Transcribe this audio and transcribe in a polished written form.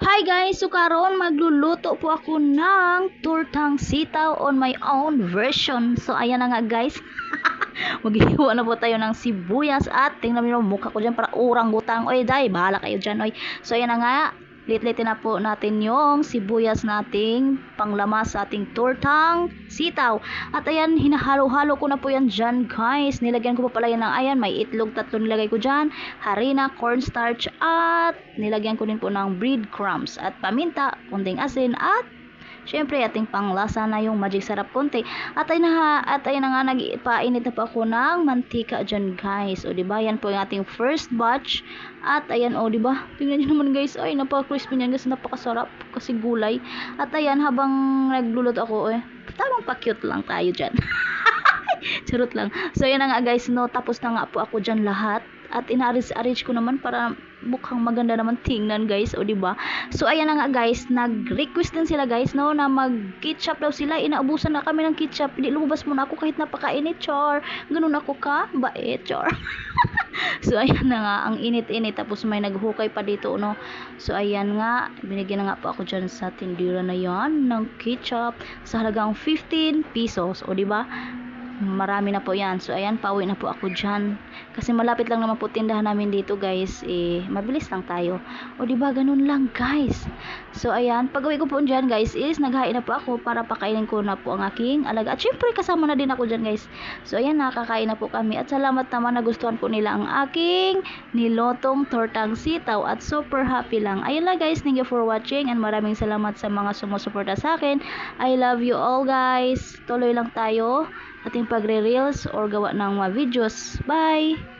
Hi guys! So karon magluluto po ako ng tortang sitaw on my own version. So ayan na nga guys. Maghihiwa na po tayo ng sibuyas at tingnan niyo mukha ko dyan para urang butang. Oy day, bahala kayo dyan oy. So ayan na nga. Lit-litin na po natin yung sibuyas nating panglamas sa ating tortang sitaw. At ayan, hinahalo-halo ko na po yan dyan guys. Nilagyan ko pa pala yan ng ayan. May itlog, 3 nilagay ko dyan. Harina, cornstarch at nilagyan ko din po ng breadcrumbs. At paminta, kunding asin at syempre ating panglasa na yung magic sarap konti. At ayun na nga nagpainit na po ako ng mantika dyan guys. O diba yan po yung ating first batch. At ayan o diba tingnan nyo naman guys. Ay napaka-crispy niyan guys. Napakasarap kasi gulay. At ayan habang nagluluto ako tamang pa-cute lang tayo dyan. Charot lang. So ayan na nga guys no. Tapos na nga po ako dyan lahat. At ina-arrange ko naman para mukhang maganda naman tingnan guys, o diba? So ayan na nga guys, nag-request din sila guys no na mag-ketchup daw sila. Inaubusan na kami ng ketchup. Hindi lumabas muna ako kahit napakainit, char. Ganun ako ka, bait, char. So ayan na nga, ang init-init tapos may naghukay pa dito no. So ayan nga, binigyan na nga po ako dyan sa tindira na yan ng ketchup sa halagang 15 pesos, o diba? Marami na po yan. So ayan, pauwi na po ako dyan kasi malapit lang naman po tindahan namin dito guys. Mabilis lang tayo, o diba ganun lang guys. So ayan, pag uwi ko po dyan guys is naghain na po ako para pakainin ko na po ang aking alaga. At syempre kasama na din ako dyan guys. So ayan, nakakain na po kami. At salamat naman, nagustuhan po nila ang aking nilotong tortang sitaw at super happy lang. Ayun lang guys, thank you for watching and maraming salamat sa mga sumusuporta sa akin. I love you all guys. Tuloy lang tayo ating pagre-reels or gawa ng mga videos. Bye!